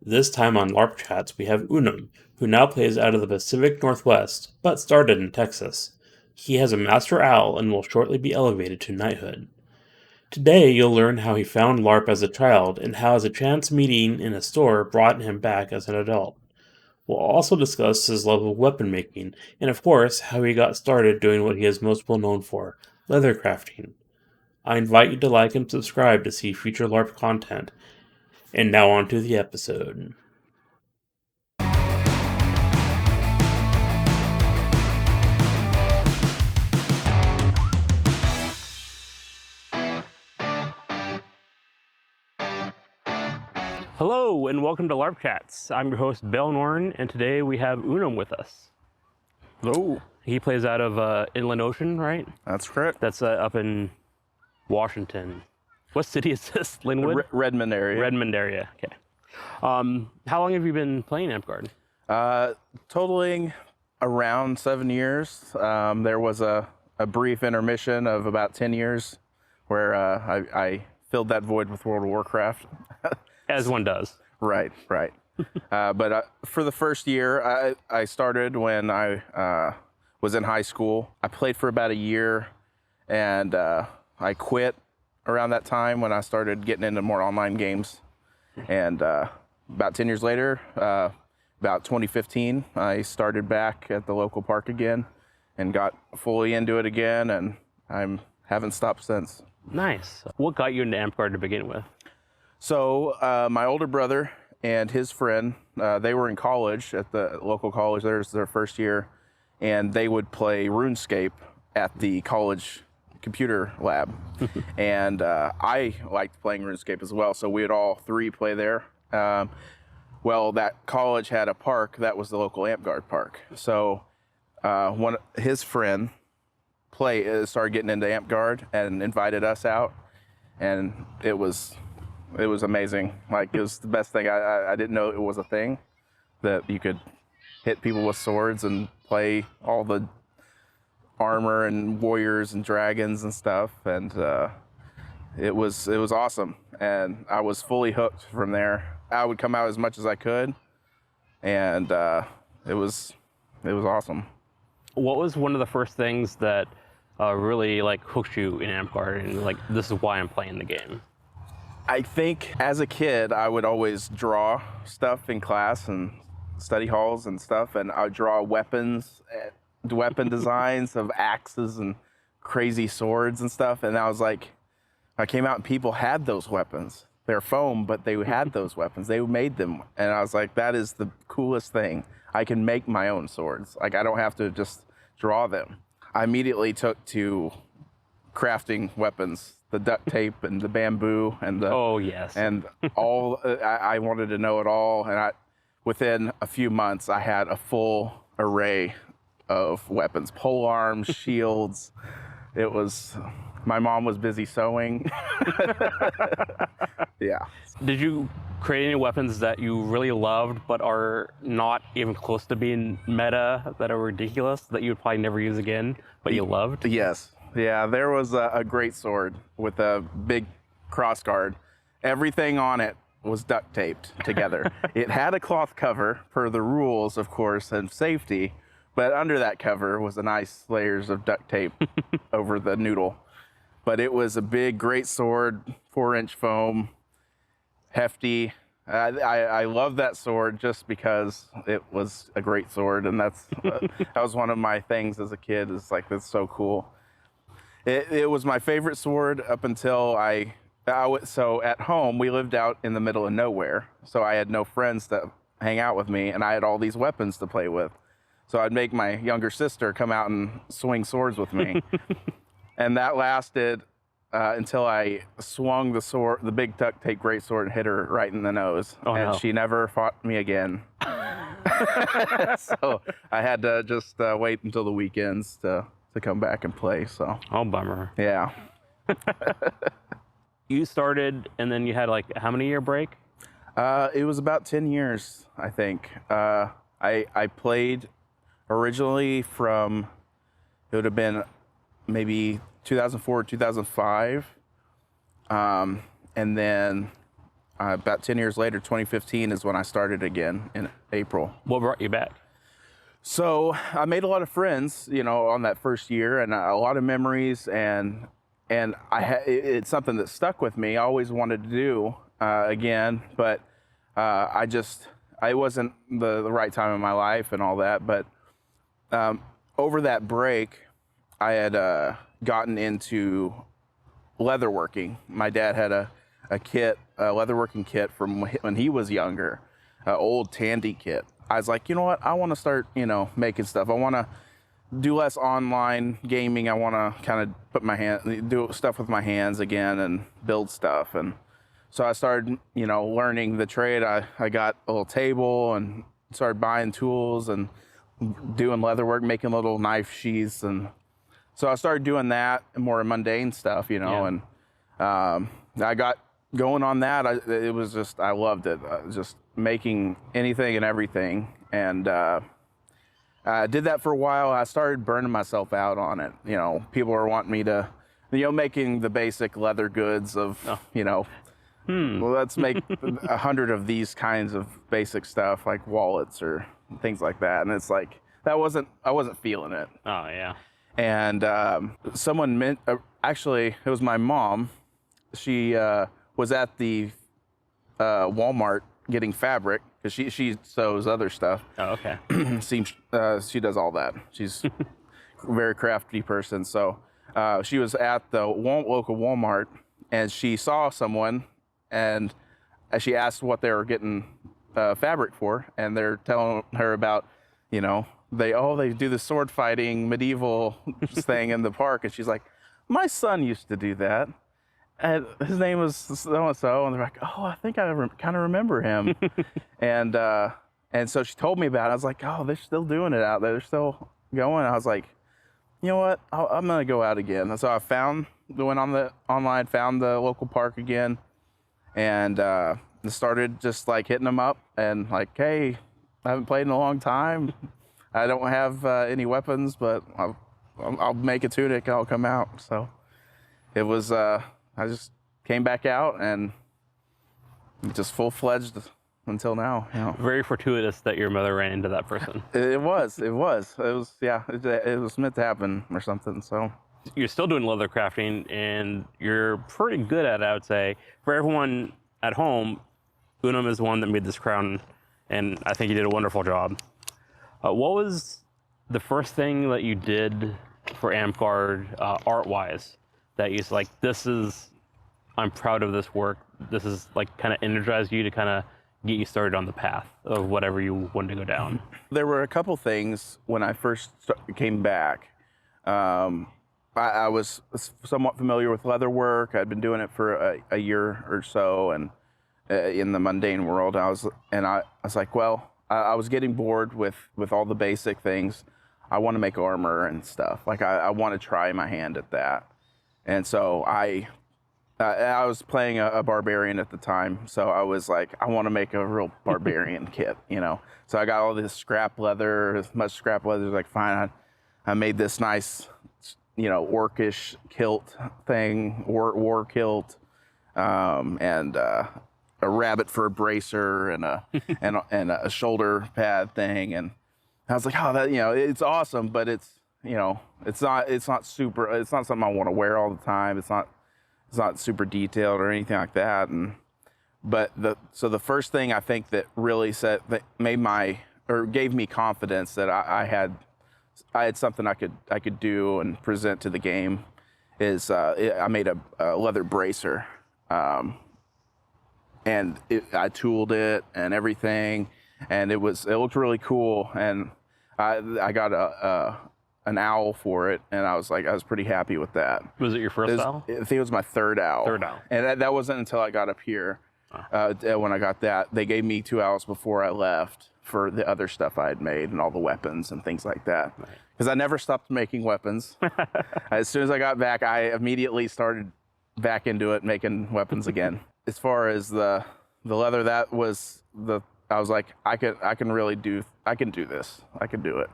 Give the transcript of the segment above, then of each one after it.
This time on LARP Chats, we have Unum, who now plays out of the Pacific Northwest, but started in Texas. He has a Master Owl and will shortly be elevated to knighthood. Today, you'll learn how he found LARP as a child and how a chance meeting in a store brought him back as an adult. We'll also discuss his love of weapon making, and of course, how he got started doing what he is most well known for, leather crafting. I invite you to like and subscribe to see future LARP content. And now on to the episode. Hello, and welcome to LARP Chats. I'm your host, Bill Norton, and today we have Unum with us. Hello. He plays out of Inland Ocean, right? That's correct. That's up in Washington. What city is this? Linwood? Redmond area. Redmond area, okay. How long have you been playing Amtgard? Totaling around 7 years. There was a brief intermission of about 10 years where I filled that void with World of Warcraft. As one does. Right. But for the first year, I started when I was in high school. I played for about a year, and I quit around that time when I started getting into more online games. And about 10 years later, about 2015, I started back at the local park again and got fully into it again, and I haven't stopped since. Nice. What got you into Amgard to begin with? So my older brother and his friend, they were in college at the local college. There's their first year, and they would play RuneScape at the college computer lab. And I liked playing RuneScape as well, so we would all three play there. Well, that college had a park that was the local Amtgard park. So his friend started getting into Amtgard and invited us out, and it was amazing. Like, it was the best thing. I didn't know it was a thing that you could hit people with swords and play all the armor and warriors and dragons and stuff, and it was awesome, and I was fully hooked from there. I would come out as much as I could, and it was awesome. What was one of the first things that really hooked you in Amtgard and this is why I'm playing the game? I think as a kid, I would always draw stuff in class and study halls and stuff, and I'd draw weapon designs of axes and crazy swords and stuff, and I came out and people had those weapons. They're foam, but they had those weapons. They made them, and I was like, that is the coolest thing. I can make my own swords. I don't have to just draw them. I immediately took to crafting weapons, the duct tape and the bamboo and the and all. I wanted to know it all, and within a few months, I had a full array of weapons, pole arms, shields. My mom was busy sewing. Yeah. Did you create any weapons that you really loved but are not even close to being meta, that are ridiculous, that you would probably never use again, but you loved? Yes. Yeah, there was a great sword with a big cross guard. Everything on it was duct taped together. It had a cloth cover per the rules, of course, and safety, but under that cover was a nice layers of duct tape over the noodle. But it was a big, great sword, 4-inch foam, hefty. I love that sword just because it was a great sword, and that was one of my things as a kid. Is that's so cool. It was my favorite sword up until so at home we lived out in the middle of nowhere, so I had no friends to hang out with me, and I had all these weapons to play with. So I'd make my younger sister come out and swing swords with me. And that lasted until I swung the big duct tape great sword, and hit her right in the nose. She never fought me again. So I had to just wait until the weekends to come back and play. So. Oh, bummer. Yeah. You started, and then you had how many year break? It was about 10 years, I think. I played originally from, it would have been maybe 2004, 2005. And then about 10 years later, 2015 is when I started again in April. What brought you back? So I made a lot of friends, on that first year, and a lot of memories, and it's something that stuck with me. I always wanted to do again, but it wasn't the right time in my life and all that. But over that break, I had gotten into leatherworking. My dad had a leatherworking kit from when he was younger, an old Tandy kit. I was like, you know what? I want to start, making stuff. I want to do less online gaming. I want to kind of do stuff with my hands again and build stuff. And so I started, learning the trade. I got a little table and started buying tools and doing leatherwork, making little knife sheaths. And so I started doing that and more mundane stuff, and I got going on that. I loved it. Just making anything and everything. And I did that for a while. I started burning myself out on it. People were wanting me to, making the basic leather goods of, well, let's make 100 of these kinds of basic stuff like wallets or things like that. And it's like, I wasn't feeling it. Oh, yeah. And someone actually, it was my mom. She was at the Walmart getting fabric because she sews other stuff. Oh, okay. She does all that. She's a very crafty person. So she was at the local Walmart, and she saw someone, and she asked what they were getting fabric for, and they're telling her about, they do the sword fighting medieval thing in the park, and she's like, my son used to do that. And his name was so-and-so, and they're like, oh, I think I kind of remember him. and so she told me about it. I was like, oh, they're still doing it out there. They're still going. I was like, you know what? I'm going to go out again. And so I went online, found the local park again, and started just like hitting them up and like, hey, I haven't played in a long time. I don't have any weapons, but I'll make a tunic and I'll come out. So it was... I just came back out and just full-fledged until now. Very fortuitous that your mother ran into that person. It was meant to happen or something. So you're still doing leather crafting, and you're pretty good at it, I would say. For everyone at home, Unum is the one that made this crown, and I think you did a wonderful job. What was the first thing that you did for Amgard art-wise that you like, I'm proud of this work, this is like kind of energized you to kind of get you started on the path of whatever you wanted to go down? There were a couple things when I first came back. I was somewhat familiar with leather work. I'd been doing it for a year or so, and in the mundane world, I was like, well, I was getting bored with all the basic things. I want to make armor and stuff. Like I want to try my hand at that. And so I was playing a barbarian at the time, so I was like, I want to make a real barbarian kit, So I got all this scrap leather, as much scrap leather as I could find. I made this nice, orcish kilt thing, war kilt, and a rabbit for a bracer, and a shoulder pad thing. And I was like, oh, that it's awesome, but it's not something I want to wear all the time. It's not super detailed or anything like that. But the first thing I think that really gave me confidence that I had something I could do and present to the game is I made a leather bracer, and I tooled it and everything, and it looked really cool, and I got an owl for it, and I was pretty happy with that. Was it your first owl? I think it was my third owl. And that wasn't until I got up here. When I got that, they gave me 2 owls before I left for the other stuff I had made and all the weapons and things like that. Because I never stopped making weapons. As soon as I got back, I immediately started back into it, making weapons again. As far as the leather, that was I was like, I can do this. I can do it,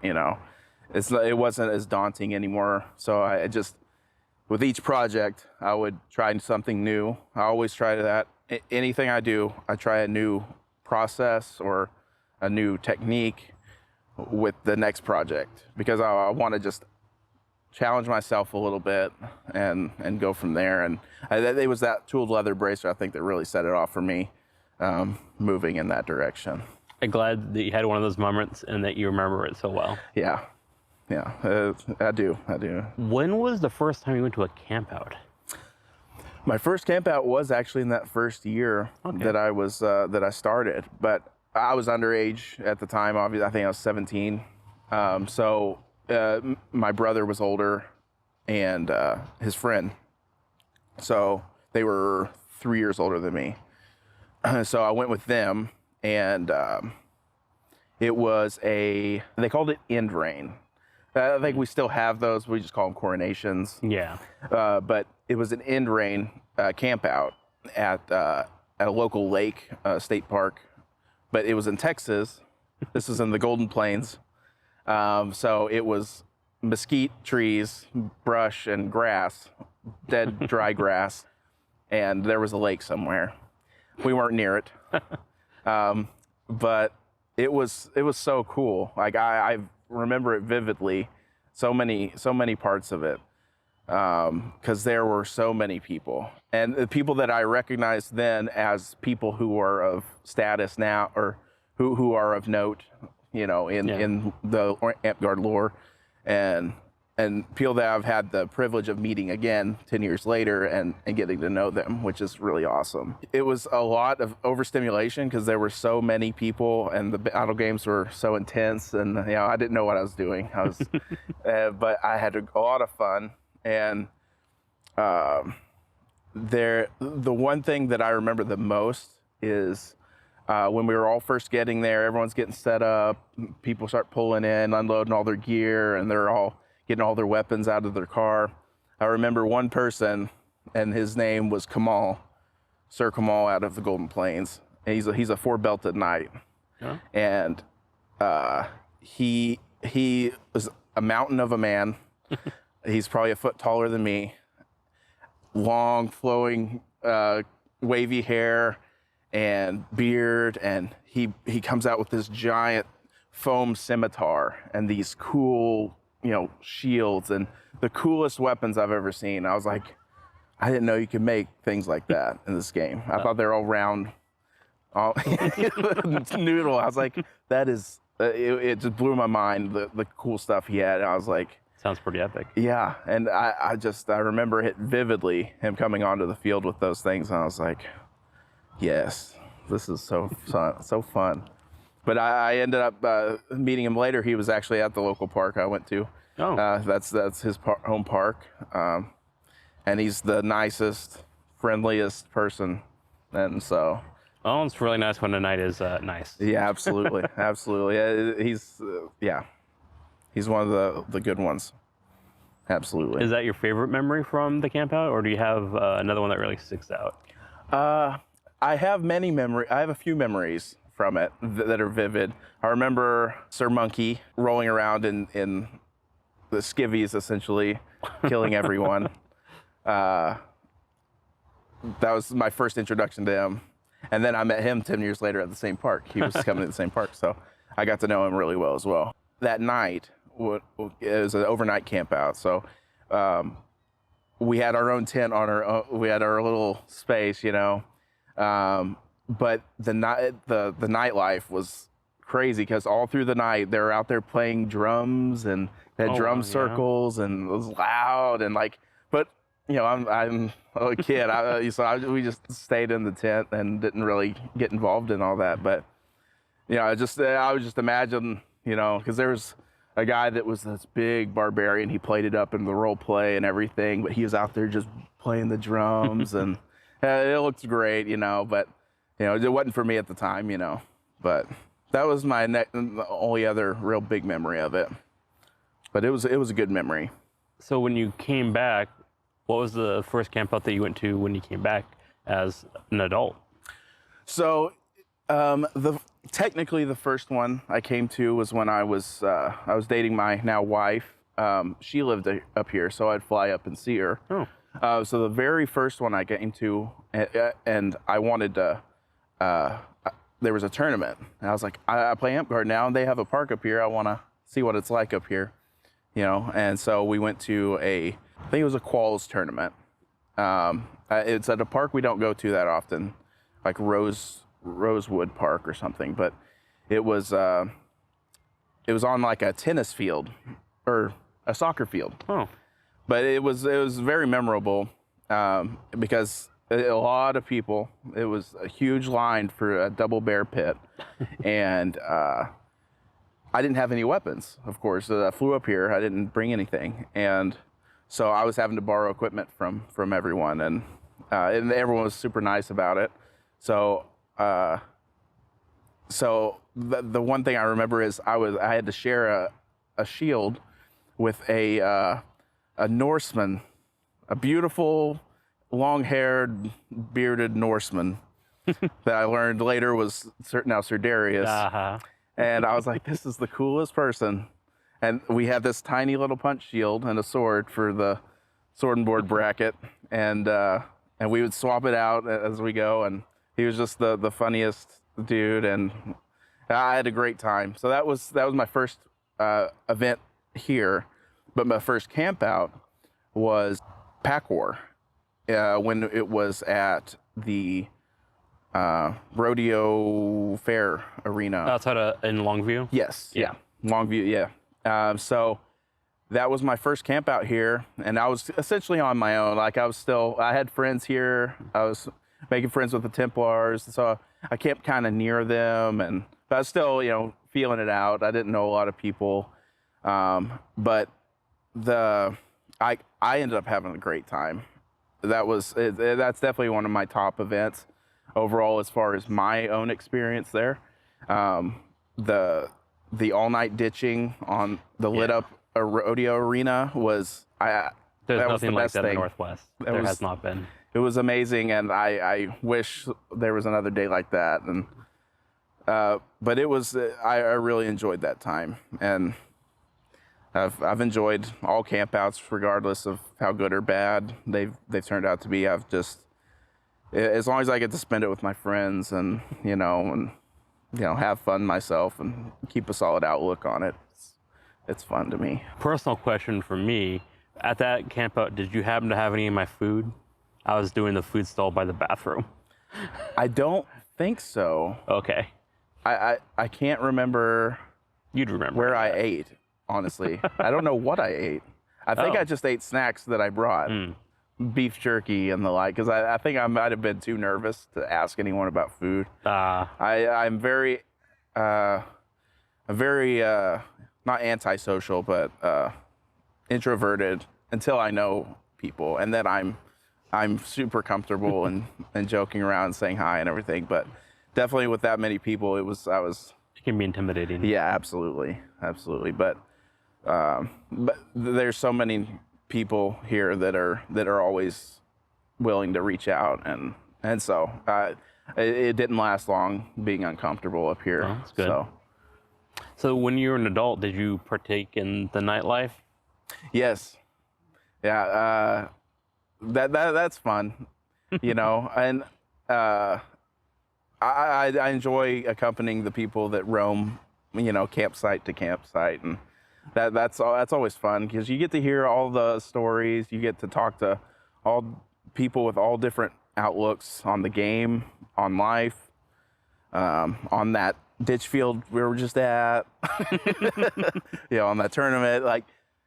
It wasn't as daunting anymore. So I just, with each project, I would try something new. I always try that anything I do, I try a new process or a new technique with the next project, because I want to just challenge myself a little bit and go from there. And it was that tooled leather bracer, I think, that really set it off for me, moving in that direction. I'm glad that you had one of those moments and that you remember it so well. Yeah, I do. When was the first time you went to a campout? My first campout was actually in that first year that I started, but I was underage at the time. Obviously, I think I was 17. So my brother was older, and his friend. So they were 3 years older than me. So I went with them, and it was they called it end rain. I think we still have those. We just call them coronations. Yeah. But it was an end rain camp out at a local lake, state park, but it was in Texas. This is in the Golden Plains. So it was mesquite trees, brush, and grass, dead, dry grass, and there was a lake somewhere. We weren't near it, but it was so cool. Like I remember it vividly, so many parts of it, because there were so many people, and the people that I recognized then as people who are of status now, or who are of note, in the Amtgard lore, and people that I've had the privilege of meeting again 10 years later and getting to know them, which is really awesome. It was a lot of overstimulation because there were so many people and the battle games were so intense, and I didn't know what I was doing. I was, but I had a lot of fun. And the one thing that I remember the most is when we were all first getting there, everyone's getting set up, people start pulling in, unloading all their gear, and they're all getting all their weapons out of their car. I remember one person, and his name was Kamal, Sir Kamal out of the Golden Plains. And he's a four-belted knight. Yeah. And he was a mountain of a man. He's probably a foot taller than me. Long, flowing, wavy hair and beard, and he comes out with this giant foam scimitar and these cool, shields and the coolest weapons I've ever seen. I was like, I didn't know you could make things like that in this game. I thought they were all round, all noodle. I was like, that is, it just blew my mind, the cool stuff he had. And I was like, sounds pretty epic. Yeah, and I remember it vividly, him coming onto the field with those things, and I was like, yes, this is so fun. But I ended up meeting him later. He was actually at the local park I went to. Oh. That's his home park, and he's the nicest, friendliest person, and so. Oh, it's really nice when a knight is nice. Yeah, absolutely, absolutely. Yeah, he's one of the good ones. Absolutely. Is that your favorite memory from the campout, or do you have another one that really sticks out? I have I have a few memories from it that are vivid. I remember Sir Monkey rolling around in the skivvies, essentially, killing everyone. That was my first introduction to him. And then I met him 10 years later at the same park. He was coming to the same park, so I got to know him really well as well. That night, it was an overnight camp out, so we had our own tent on we had our little space, but the nightlife was crazy because all through the night they were out there playing drums and they had drum circles, and it was loud and but I'm a kid, we just stayed in the tent and didn't really get involved in all that, but I would just imagine, because there was a guy that was this big barbarian. He played it up in the role play and everything, but he was out there just playing the drums and it looked great, but it wasn't for me at the time, but that was my the only other real big memory of it. But it was a good memory. So when you came back, what was the first camp out that you went to when you came back as an adult? So technically the first one I came to was when I was dating my now wife. She lived up here, so I'd fly up and see her. So the very first one I came to, and I wanted to, there was a tournament. And I was like, I play Amtgard now, and they have a park up here. I want to see what it's like up here, And so we went to I think it was a Qualls tournament. It's at a park we don't go to that often, like Rosewood Park or something. But it was on like a tennis field or a soccer field. Oh. But it was very memorable because a lot of people. It was a huge line for a double bear pit, and I didn't have any weapons. Of course, I flew up here. I didn't bring anything, and so I was having to borrow equipment from everyone, and everyone was super nice about it. So the one thing I remember is I had to share a shield with a Norseman, a beautiful, long-haired, bearded Norseman that I learned later was now Sir Darius. Uh-huh. And I was like, this is the coolest person. And we had this tiny little punch shield and a sword for the sword and board bracket, and we would swap it out as we go. And he was just the funniest dude, and I had a great time. So that was my first event here. But my first camp out was Pack War, when it was at the Rodeo Fair Arena. Outside in Longview? Yes, yeah. Longview, yeah. So that was my first camp out here, and I was essentially on my own. Like I had friends here. I was making friends with the Templars, so I camped kind of near them, but I was still, feeling it out. I didn't know a lot of people, but I ended up having a great time. That's definitely one of my top events overall as far as my own experience there. The all-night ditching on the lit up rodeo arena was There's nothing like that in the Northwest. There has not been. It was amazing, and I wish there was another day like that. And but it was I really enjoyed that time, and I've enjoyed all campouts regardless of how good or bad they've turned out to be. I've just, as long as I get to spend it with my friends and have fun myself and keep a solid outlook on it, it's fun to me. Personal question for me, at that campout, did you happen to have any of my food? I was doing the food stall by the bathroom. I don't think so. Okay. I can't remember. You'd remember where I ate, honestly. I don't know what I ate. I think I just ate snacks that I brought. Beef jerky and the like, because I think I might have been too nervous to ask anyone about food. I'm very not antisocial, but introverted until I know people, and then I'm super comfortable and joking around and saying hi and everything. But definitely with that many people, it can be intimidating. Yeah, absolutely. But there's so many people here that are always willing to reach out, and so it didn't last long being uncomfortable up here. Oh, that's good. So when you were an adult, did you partake in the nightlife? Yes. Yeah. That's fun, and I enjoy accompanying the people that roam, campsite to campsite, and that's always fun because you get to hear all the stories. You get to talk to all people with all different outlooks on the game, on life, on that ditch field we were just at, on that tournament. Like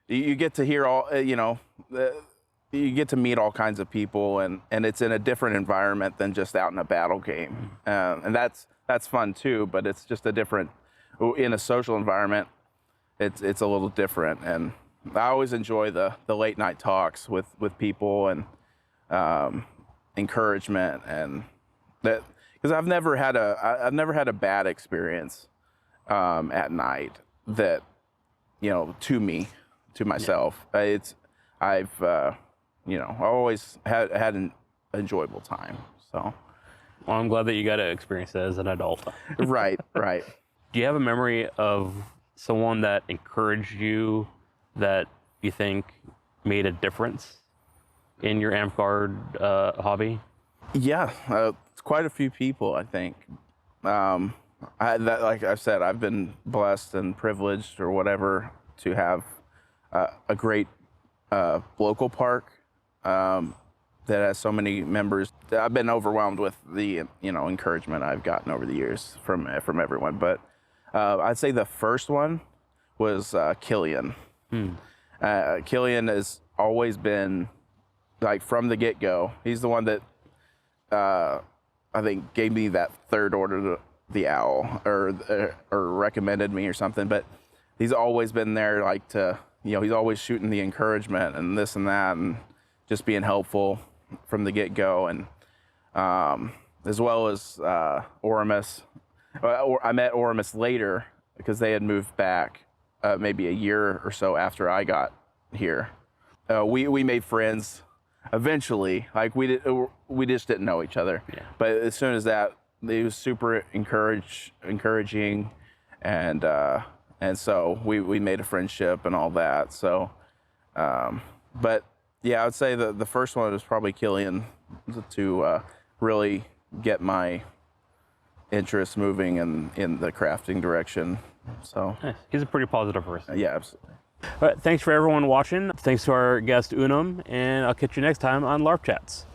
you get to hear all, you get to meet all kinds of people, and it's in a different environment than just out in a battle game, and that's fun too. But it's just in a social environment. It's a little different, and I always enjoy the late night talks with people and encouragement, and that because I've never had a bad experience at night that to myself. I've always had an enjoyable time. So, well, I'm glad that you got to experience it as an adult. Right. Do you have a memory of someone that encouraged you that you think made a difference? in your Amtgard hobby? Yeah, it's quite a few people, I think. Like I said, I've been blessed and privileged or whatever to have a great local park that has so many members. I've been overwhelmed with the encouragement I've gotten over the years from everyone. But I'd say the first one was Killian. Killian has always been, like, from the get-go. He's the one that I think gave me that third order the owl, or recommended me or something. But he's always been there, like, to, he's always shooting the encouragement and this and that, and just being helpful from the get-go. And as well as Oramus. I met Oramus later because they had moved back maybe a year or so after I got here. We made friends eventually. Like, we just didn't know each other. Yeah. But as soon as that, it was super encouraging, and so we made a friendship and all that. So, but yeah, I would say the first one was probably Killian, to really get my interest moving in the crafting direction. So Nice. He's a pretty positive person. yeah, absolutely. All right, thanks for everyone watching. Thanks to our guest Unum, and I'll catch you next time on LARP Chats.